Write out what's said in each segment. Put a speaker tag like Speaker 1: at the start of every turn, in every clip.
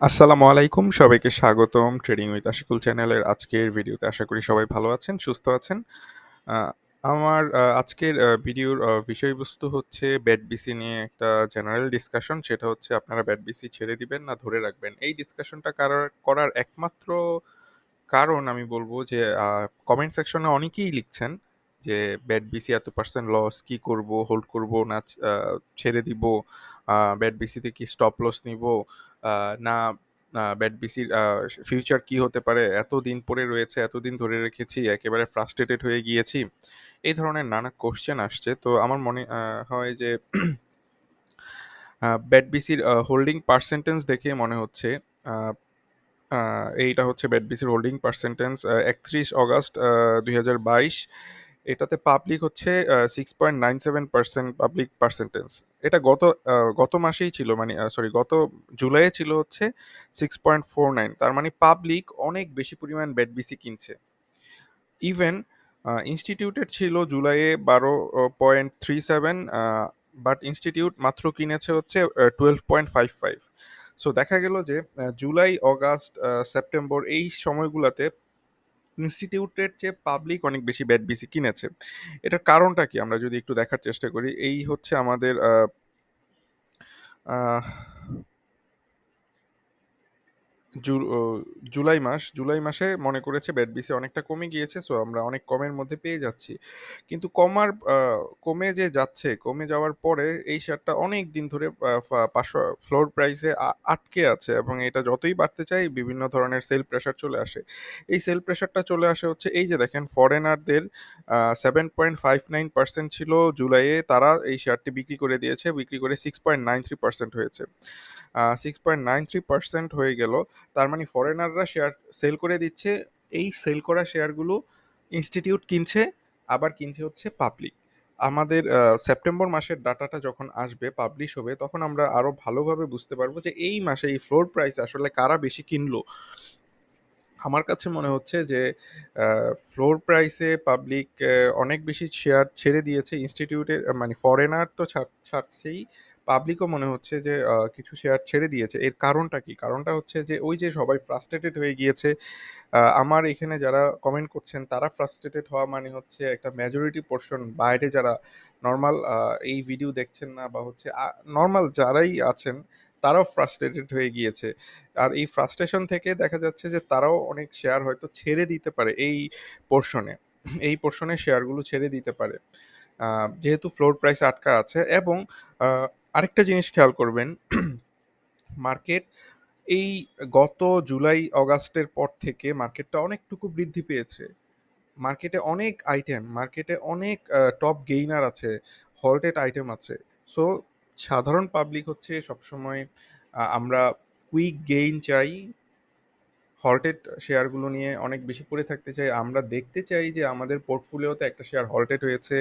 Speaker 1: আসসালামু আলাইকুম, সবাইকে স্বাগতম ট্রেডিং উইথ আশিকুল চ্যানেলের আজকের ভিডিওতে। আশা করি সবাই ভালো আছেন, সুস্থ আছেন। আমার আজকের ভিডিওর বিষয়বস্তু হচ্ছে BATBC নিয়ে একটা জেনারেল ডিসকাশন। সেটা হচ্ছে আপনারা BATBC ছেড়ে দিবেন না ধরে রাখবেন। এই ডিসকাশনটা করার একমাত্র কারণ আমি বলব যে কমেন্ট সেকশনে অনেকেই লিখছেন যে BATBC এত পার্সেন্ট লস, কি করব, হোল্ড করব না ছেড়ে দিব, BATBC-তে কি স্টপ লস নিব, না BATBC-র ফিউচার কি হতে পারে, এতদিন পরে রয়েছে, এতদিন ধরে রেখেছি, একেবারে ফ্রাস্ট্রেটেড হয়ে গিয়েছি। এই ধরনের নানা কোশ্চেন আসছে। তো আমার মনে হয় যে BATBC-র হোল্ডিং পার্সেন্টেজ দেখে মনে হচ্ছে আহ, এইটা হচ্ছে BATBC-র হোল্ডিং পার্সেন্টেজ 31 অগাস্ট 2022। এটাতে পাবলিক হচ্ছে 6.97% পাবলিক পার্সেন্টেজ। এটা গত মাসেই ছিল, মানে সরি, গত জুলাইয়ে ছিল হচ্ছে 6.49। তার মানে পাবলিক অনেক বেশি পরিমাণ BATBC কিনছে। ইভেন ইনস্টিটিউটের ছিল জুলাইয়ে 12.37, বাট ইনস্টিটিউট মাত্র কিনেছে হচ্ছে 12.55। সো দেখা গেল যে জুলাই, অগাস্ট, সেপ্টেম্বর এই সময়গুলোতে ইনস্টিটিউটের চেয়ে পাবলিক অনেক বেশি BATBC কিনেছে। এটার কারণটা কি আমরা যদি একটু দেখার চেষ্টা করি, এই হচ্ছে আমাদের আহ, জু- ও, জুলাই মাসে মনে করেছে BATBC অনেকটা কমে গিয়েছে, সো আমরা অনেক কমের মধ্যে পেয়ে যাচ্ছি। কিন্তু কমে যে যাচ্ছে, কমে যাওয়ার পরে এই শেয়ারটা অনেক দিন ধরে 500 ফ্লোর প্রাইসে আটকে আছে, এবং এটা যতই বাড়তে চাই বিভিন্ন ধরনের সেল প্রেশার চলে আসে। এই সেল প্রেশারটা চলে আসে হচ্ছে এই যে দেখেন, ফরেনারদের 7.59% ছিল জুলাইয়ে, তারা এই শেয়ারটি বিক্রি করে দিয়েছে, বিক্রি করে 6.93% হয়েছে। 6.93% হয়ে গেল। তার মানে ফরেনাররা শেয়ার সেল করে দিচ্ছে। এই সেল করা শেয়ারগুলো ইনস্টিটিউট কিনছে, আবার কিনছে হচ্ছে পাবলিক। আমাদের সেপ্টেম্বর মাসের ডাটাটা যখন আসবে, পাবলিশ হবে, তখন আমরা আরো ভালোভাবে বুঝতে পারবো যে এই মাসে এই ফ্লোর প্রাইস আসলে কারা বেশি কিনলো। আমার কাছে মনে হচ্ছে যে ফ্লোর প্রাইসে পাবলিক অনেক বেশি শেয়ার ছেড়ে দিয়েছে ইনস্টিটিউটের, মানে ফরেনার তো ছাড়ছেই, পাবলিকও মনে হচ্ছে যে কিছু শেয়ার ছেড়ে দিয়েছে। এর কারণটা কি? কারণটা হচ্ছে যে ওই যে সবাই ফ্রাস্ট্রেটেড হয়ে গিয়েছে। আমার এখানে যারা কমেন্ট করছেন তারা ফ্রাস্ট্রেটেড হওয়া মানে হচ্ছে একটা মেজরিটি পোর্শন বাইরে যারা নর্মাল এই ভিডিও দেখছেন না, বা হচ্ছে নর্মাল যারাই আছেন, তারাও ফ্রাস্ট্রেটেড হয়ে গিয়েছে। আর এই ফ্রাস্ট্রেশন থেকে দেখা যাচ্ছে যে তারাও অনেক শেয়ার হয়তো ছেড়ে দিতে পারে পোর্শনে এই পোর্শনে শেয়ারগুলো ছেড়ে দিতে পারে, যেহেতু ফ্লোর প্রাইস আটকা আছে। এবং আরেকটা জিনিস খেয়াল করবেন, মার্কেট এই গত জুলাই অগাস্টের পর থেকে মার্কেটটা অনেকটুকু বৃদ্ধি পেয়েছে। মার্কেটে অনেক টপ গেইনার আছে, হল্টেড আইটেম আছে। সো সাধারণ পাবলিক হচ্ছে সবসময় আমরা কুইক গেইন চাই, হল্টেড শেয়ারগুলো নিয়ে অনেক বেশি পড়ে থাকতে চাই। আমরা দেখতে চাই যে আমাদের পোর্টফোলিওতে একটা শেয়ার হল্টেড হয়েছে,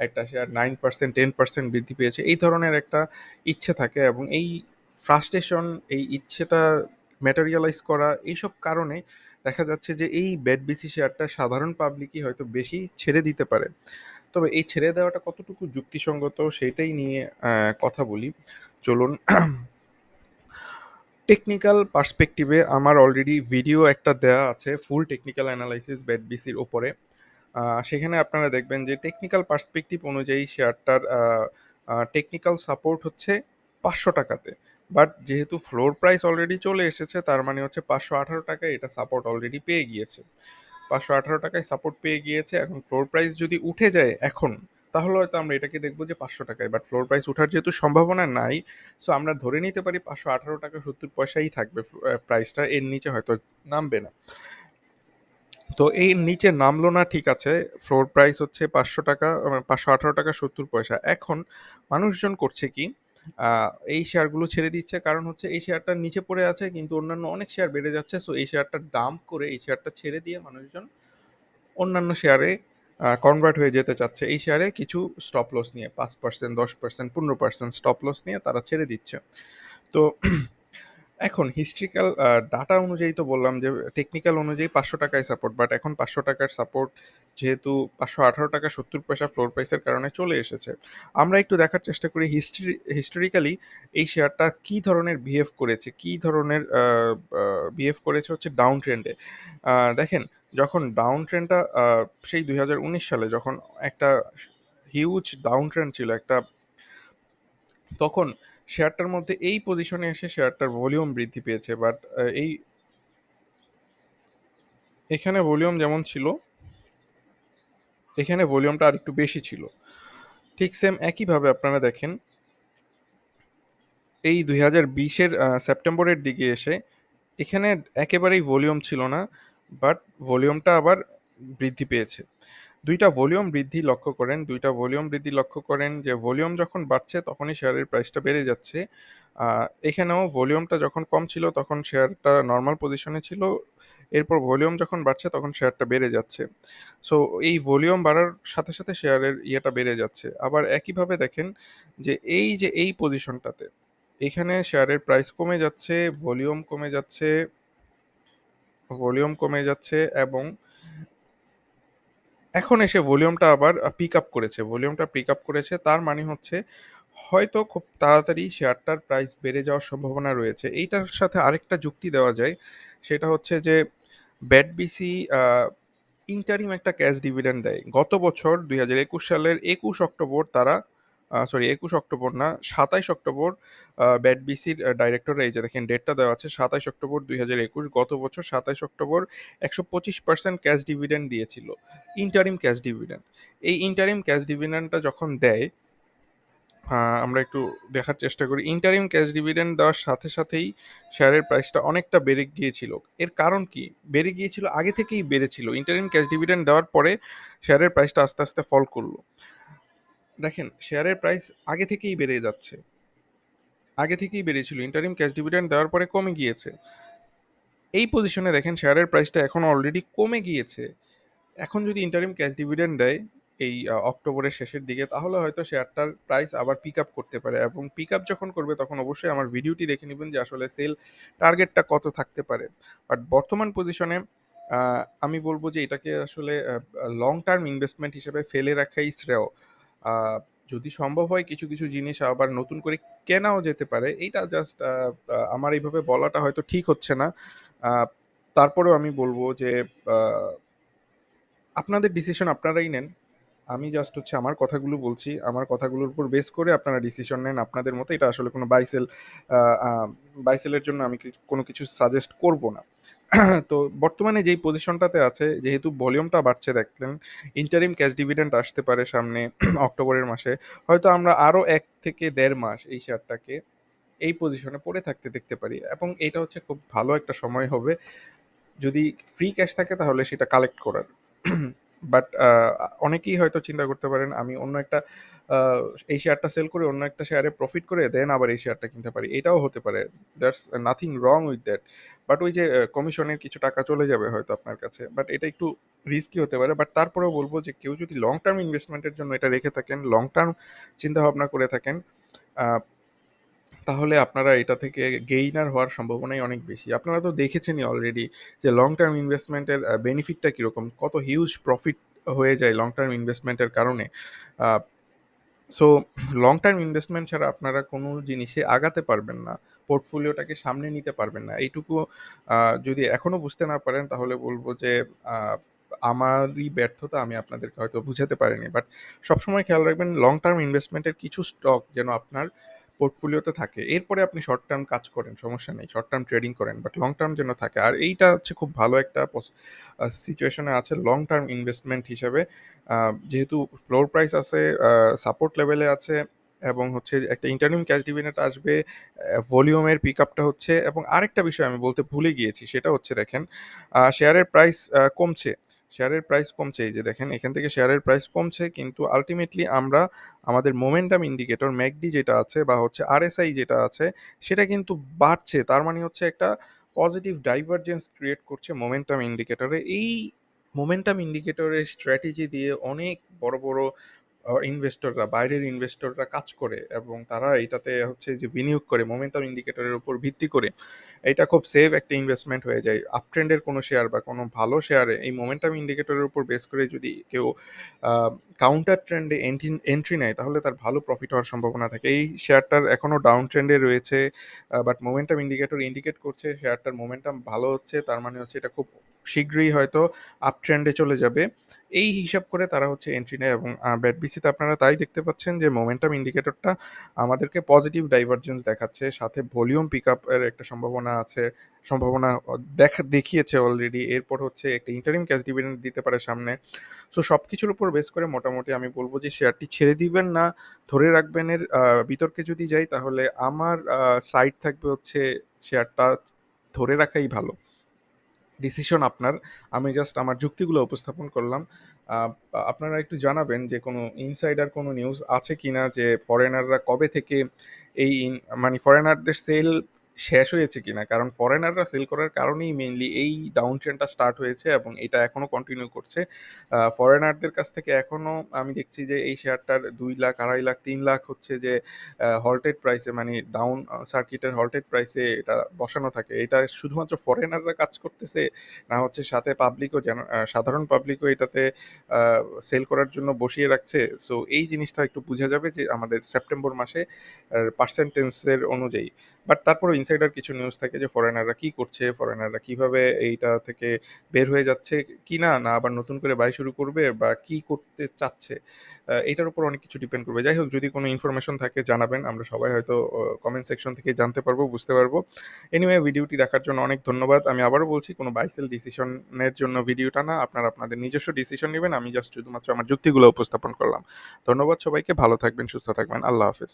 Speaker 1: একটা শেয়ার 9%, 10% বৃদ্ধি পেয়েছে, এই ধরনের একটা ইচ্ছে থাকে। এবং এই ফ্রাস্ট্রেশন, এই ইচ্ছেটা ম্যাটেরিয়ালাইজ করা, এইসব কারণে দেখা যাচ্ছে যে এই BATBC শেয়ারটা সাধারণ পাবলিকই হয়তো বেশি ছেড়ে দিতে পারে। তবে এই ছেড়ে দেওয়াটা কতটুকু যুক্তিসঙ্গত সেটাই নিয়ে কথা বলি। চলুন। টেকনিক্যাল পার্সপেক্টিভে আমার অলরেডি ভিডিও একটা দেয়া আছে, ফুল টেকনিক্যাল অ্যানালাইসিস BATBCর ওপরে। সেখানে আপনারা দেখবেন যে টেকনিক্যাল পার্সপেক্টিভ অনুযায়ী শেয়ারটার টেকনিক্যাল সাপোর্ট হচ্ছে 500 টাকাতে। বাট যেহেতু ফ্লোর প্রাইস অলরেডি চলে এসেছে, তার মানে হচ্ছে 518 টাকায় এটা সাপোর্ট অলরেডি পেয়ে গিয়েছে। 518 টাকায় সাপোর্ট পেয়ে গিয়েছে। এখন ফ্লোর প্রাইস যদি উঠে যায় এখন, তাহলে হয়তো আমরা এটাকে দেখবো যে 500 টাকায়, বাট ফ্লোর প্রাইস উঠার যেহেতু সম্ভাবনা নাই, সো আমরা ধরে নিতে পারি 518 টাকা 70 পয়সাই থাকবে প্রাইসটা, এর নিচে হয়তো নামবে না। তো এর নিচে নামলো না, ঠিক আছে, ফ্লোর প্রাইস হচ্ছে 500 টাকা, 518 টাকা 70 পয়সা। এখন মানুষজন করছে কি, এই শেয়ারগুলো ছেড়ে দিচ্ছে, কারণ হচ্ছে এই শেয়ারটার নিচে পড়ে আছে কিন্তু অন্যান্য অনেক শেয়ার বেড়ে যাচ্ছে। সো এই শেয়ারটা ডাম্প করে এই শেয়ারটা ছেড়ে দিয়ে মানুষজন অন্যান্য শেয়ারে কনভার্ট হয়ে যেতে চাচ্ছে। এই শেয়ারে কিছু স্টপ লস নিয়ে 5%, 10%, 15% স্টপ লস নিয়ে তারা ছেড়ে দিচ্ছে। তো এখন হিস্ট্রিক্যাল ডাটা অনুযায়ী তো বললাম যে টেকনিক্যাল অনুযায়ী 500 টাকায় সাপোর্ট, বাট এখন 500 টাকার সাপোর্ট যেহেতু 518 টাকা 70 পয়সা ফ্লোর প্রাইসের কারণে চলে এসেছে। আমরা একটু দেখার চেষ্টা করি হিস্টোরিক্যালি এই শেয়ারটা কি ধরনের বিহেভ করেছে, কি ধরনের বিহেভ করেছে হচ্ছে ডাউন ট্রেন্ডে। দেখেন, যখন ডাউন ট্রেন্ডটা সেই 2019 সালে যখন একটা হিউজ ডাউন ট্রেন্ড ছিল একটা, তখন শেয়ারটার মধ্যে এই পজিশনে এসে শেয়ারটার ভলিউম বৃদ্ধি পেয়েছে, বাট এই এখানে ভলিউম যেমন ছিল, এখানে ভলিউমটা আর একটু বেশি ছিল। ঠিক সেম একইভাবে আপনারা দেখেন এই 2020-এর সেপ্টেম্বরের দিকে এসে এখানে একেবারেই ভলিউম ছিল না, বাট ভলিউমটা আবার বৃদ্ধি পেয়েছে। দুইটা ভলিউম বৃদ্ধি লক্ষ্য করেন যে ভলিউম যখন বাড়ছে তখনই শেয়ারের প্রাইসটা বেড়ে যাচ্ছে। এখানেও ভলিউমটা যখন কম ছিল তখন শেয়ারটা নর্মাল পজিশনে ছিল, এরপর ভলিউম যখন বাড়ছে তখন শেয়ারটা বেড়ে যাচ্ছে। সো এই ভলিউম বাড়ার সাথে সাথে শেয়ারের ইয়েটা বেড়ে যাচ্ছে। আবার একইভাবে দেখেন যে এই পজিশনটাতে এখানে শেয়ারের প্রাইস কমে যাচ্ছে, ভলিউম কমে যাচ্ছে, ভলিউম কমে যাচ্ছে, এবং এখন এসে ভলিউমটা আবার পিক আপ করেছে, তার মানে হচ্ছে হয়তো খুব তাড়াতাড়ি শেয়ারটার প্রাইস বেড়ে যাওয়ার সম্ভাবনা রয়েছে। এইটার সাথে আরেকটা যুক্তি দেওয়া যায়, সেটা হচ্ছে যে ব্যাটবিসি ইন্টারিম একটা ক্যাশ ডিভিডেন্ড দেয়। গত বছর 2021 সালের 21 অক্টোবর তারা, সরি 21 অক্টোবর না, 27 অক্টোবর ব্যাটবিসির ডাইরেক্টররা, এই যে দেখেন ডেটটা দেওয়া আছে 27 অক্টোবর 2021, গত বছর 27 অক্টোবর 125% ক্যাশ ডিভিডেন্ড দিয়েছিল, ইন্টারিম ক্যাশ ডিভিডেন্ড। এই ইন্টারিম ক্যাশ ডিভিডেন্ডটা যখন দেয়, আমরা একটু দেখার চেষ্টা করি, ইন্টারিম ক্যাশ ডিভিডেন্ড দেওয়ার সাথে সাথেই শেয়ারের প্রাইসটা অনেকটা বেড়ে গিয়েছিল। এর কারণ কি? বেড়ে গিয়েছিল, আগে থেকেই বেড়েছিল, ইন্টারিম ক্যাশ ডিভিডেন্ড দেওয়ার পরে শেয়ারের প্রাইসটা আস্তে আস্তে ফল করলো। দেখেন শেয়ারের প্রাইস আগে থেকেই বেড়ে যাচ্ছে, আগে থেকেই বেড়েছিল, ইন্টারিম ক্যাশ ডিভিডেন্ড দেওয়ার পরে কমে গিয়েছে। এই পজিশনে দেখেন শেয়ারের প্রাইসটা এখন অলরেডি কমে গিয়েছে। এখন যদি ইন্টারিম ক্যাশ ডিভিডেন্ড দেয় এই অক্টোবরের শেষের দিকে, তাহলে হয়তো শেয়ারটার প্রাইস আবার পিক আপ করতে পারে, এবং পিক আপ যখন করবে তখন অবশ্যই আমার ভিডিওটি দেখে নেবেন যে আসলে সেল টার্গেটটা কত থাকতে পারে। বাট বর্তমান পজিশনে আমি বলবো যে এটাকে আসলে লং টার্ম ইনভেস্টমেন্ট হিসেবে ফেলে রাখাই শ্রেয়। আহ, যদি সম্ভব হয় কিছু কিছু জিনিস আবার নতুন করে কেনাও যেতে পারে, এইটা জাস্ট আমার এইভাবে বলাটা হয়তো ঠিক হচ্ছে না। আহ, তারপরেও আমি বলবো যে আহ, আপনাদের ডিসিশন আপনারাই নেন। আমি জাস্ট হচ্ছে আমার কথাগুলো বলছি, আমার কথাগুলোর উপর বেস করে আপনারা ডিসিশন নেন আপনাদের মতো। এটা আসলে কোনো বাইসেলের জন্য আমি কোনো কিছু সাজেস্ট করব না। তো বর্তমানে যেই পজিশনটাতে আছে, যেহেতু ভলিউমটা বাড়ছে দেখলেন, ইন্টারিম ক্যাশ ডিভিডেন্ড আসতে পারে সামনে অক্টোবরের মাসে, হয়তো আমরা আরও 1 থেকে দেড় মাস এই শেয়ারটাকে এই পজিশনে পড়ে থাকতে দেখতে পারি, এবং এটা হচ্ছে খুব ভালো একটা সময় হবে যদি ফ্রি ক্যাশ থাকে তাহলে সেটা কালেক্ট করার। বাট অনেকেই হয়তো চিন্তা করতে পারেন আমি অন্য একটা আহ, এই শেয়ারটা সেল করে অন্য একটা শেয়ারে প্রফিট করে দেন আবার এই শেয়ারটা কিনতে পারি, এটাও হতে পারে। That's nothing wrong with that. But ওই যে কমিশনের কিছু টাকা চলে যাবে হয়তো আপনার কাছে, বাট এটা একটু রিস্কি হতে পারে। বাট তারপরেও বলবো যে কেউ যদি লং টার্ম ইনভেস্টমেন্টের জন্য এটা রেখে থাকেন, লং টার্ম চিন্তা ভাবনা করে থাকেন, তাহলে আপনারা এটা থেকে গেইনার হওয়ার সম্ভাবনাই অনেক বেশি। আপনারা তো দেখেছেনই অলরেডি যে লং টার্ম ইনভেস্টমেন্টের বেনিফিটটা কীরকম, কত হিউজ প্রফিট হয়ে যায় লং টার্ম ইনভেস্টমেন্টের কারণে। সো লং টার্ম ইনভেস্টমেন্ট ছাড়া আপনারা কোনো জিনিসে আগাতে পারবেন না, পোর্টফোলিওটাকে সামনে নিতে পারবেন না। এইটুকু যদি এখনও বুঝতে না পারেন তাহলে বলবো যে আহ, আমারই ব্যর্থতা, আমি আপনাদেরকে হয়তো বুঝাতে পারিনি। বাট সবসময় খেয়াল রাখবেন লং টার্ম ইনভেস্টমেন্টের কিছু স্টক যেন আপনার পোর্টফোলিওতে থাকে। এরপরে আপনি শর্ট টার্ম কাজ করেন, সমস্যা নেই, শর্ট টার্ম ট্রেডিং করেন, বাট লং টার্ম যেন থাকে। আর এইটা হচ্ছে খুব ভালো একটা সিচুয়েশনে আছে লং টার্ম ইনভেস্টমেন্ট হিসেবে। যেহেতু ফ্লোর প্রাইস আছে, সাপোর্ট লেভেলে আছে, এবং হচ্ছে একটা ইন্টারনিম ক্যাশ ডিভিডেন্ড আসবে, ভলিউমের পিক আপটা হচ্ছে, এবং আরেকটা বিষয় আমি বলতে ভুলে গিয়েছি, সেটা হচ্ছে দেখেন শেয়ারের প্রাইস কমছে, শেয়ারের প্রাইস কমছে, এই যে দেখেন এখান থেকে শেয়ারের প্রাইস কমছে, কিন্তু আলটিমেটলি আমরা আমাদের মোমেন্টাম ইন্ডিকেটর ম্যাকডি যেটা আছে বা হচ্ছে আরএসআই যেটা আছে সেটা কিন্তু বাড়ছে। তার মানে হচ্ছে একটা পজিটিভ ডাইভারজেন্স ক্রিয়েট করছে মোমেন্টাম ইন্ডিকেটরে। এই মোমেন্টাম ইন্ডিকেটরের স্ট্র্যাটেজি দিয়ে অনেক বড় বড় ইনভেস্টররা, বাইরের ইনভেস্টররা কাজ করে এবং তারা এটাতে হচ্ছে যে বিনিয়োগ করে মোমেন্টাম ইন্ডিকেটরের উপর ভিত্তি করে, এটা খুব সেফ একটা ইনভেস্টমেন্ট হয়ে যায়। আপ ট্রেন্ডের কোনো শেয়ার বা কোনো ভালো শেয়ারে এই মোমেন্টাম ইন্ডিকেটরের উপর বেস করে যদি কেউ কাউন্টার ট্রেন্ডে এন্ট্রি নেয়, তাহলে তার ভালো প্রফিট হওয়ার সম্ভাবনা থাকে। এই শেয়ারটার এখনও ডাউন ট্রেন্ডে রয়েছে, বাট মোমেন্টাম ইন্ডিকেটর ইন্ডিকেট করছে শেয়ারটার মোমেন্টাম ভালো হচ্ছে, তার মানে হচ্ছে এটা খুব শীঘ্রই হয়তো আপ ট্রেন্ডে চলে যাবে। এই হিসাব করে তারা হচ্ছে এন্ট্রি নেয় এবং ব্যাটবিসিতে আপনারা তাই দেখতে পাচ্ছেন যে মোমেন্টাম ইন্ডিকেটরটা আমাদেরকে পজিটিভ ডাইভারজেন্স দেখাচ্ছে, সাথে ভলিউম পিক এর একটা সম্ভাবনা আছে, সম্ভাবনা দেখিয়েছে অলরেডি। এরপর হচ্ছে একটা ইন্টারিম ক্যাশ ডিভিডেন্ড দিতে পারে সামনে। সো সব কিছুর উপর বেস করে মোটামুটি আমি বলবো যে শেয়ারটি ছেড়ে দিবেন না, ধরে রাখবেন। এর বিতর্কে যদি যাই তাহলে আমার সাইড থাকবে হচ্ছে শেয়ারটা ধরে রাখাই ভালো। ডিসিশন আপনার, আমি জাস্ট আমার যুক্তিগুলো উপস্থাপন করলাম। আহ, আপনারা একটু জানাবেন যে কোনো ইনসাইডার কোনো নিউজ আছে কিনা যে ফরেনাররা কবে থেকে মানে ফরেনারদের সেল শেষ হয়েছে কিনা, কারণ ফরেনাররা সেল করার কারণেই মেইনলি এই ডাউন ট্রেন্ডটা স্টার্ট হয়েছে এবং এটা এখনো কন্টিনিউ করছে। ফরেনারদের কাছ থেকে এখনো আমি দেখছি যে এই শেয়ারটার 2 লাখ, 2.5 লাখ, 3 লাখ হচ্ছে যে হল্টেড প্রাইসে, মানে ডাউন সার্কিটের হল্টেড প্রাইসে এটা বসানো থাকে। এটা শুধুমাত্র ফরেনাররা কাজ করতেছে, না হচ্ছে সাথে পাবলিকও, যেন সাধারণ পাবলিকও এটাতে সেল করার জন্য বসিয়ে রাখছে। সো এই জিনিসটা একটু বোঝা যাবে যে আমাদের সেপ্টেম্বর মাসে পার্সেন্টেন্সের অনুযায়ী। বাট তারপরও ইনসাইডার কিছু নিউজ থাকে যে ফরেনাররা কি করছে, ফরেনাররা কিভাবে এইটা থেকে বের হয়ে যাচ্ছে কিনা, না আবার নতুন করে বাই শুরু করবে বা কি করতে চাচ্ছে, এটার উপর অনেক কিছু ডিপেন্ড করবে। যাই হোক, যদি কোনো ইনফরমেশন থাকে জানাবেন, আমরা সবাই হয়তো কমেন্ট সেকশন থেকে জানতে পারবো, বুঝতে পারবো। এনিওয়ে, ভিডিওটি দেখার জন্য অনেক ধন্যবাদ। আমি আবারও বলছি, কোনো বাইসেল ডিসিশনের জন্য ভিডিওটা না, আপনারা আপনাদের নিজস্ব ডিসিশন নেবেন। আমি জাস্ট শুধুমাত্র আমার যুক্তিগুলো উপস্থাপন করলাম। ধন্যবাদ সবাইকে, ভালো থাকবেন, সুস্থ থাকবেন, আল্লাহ হাফেজ।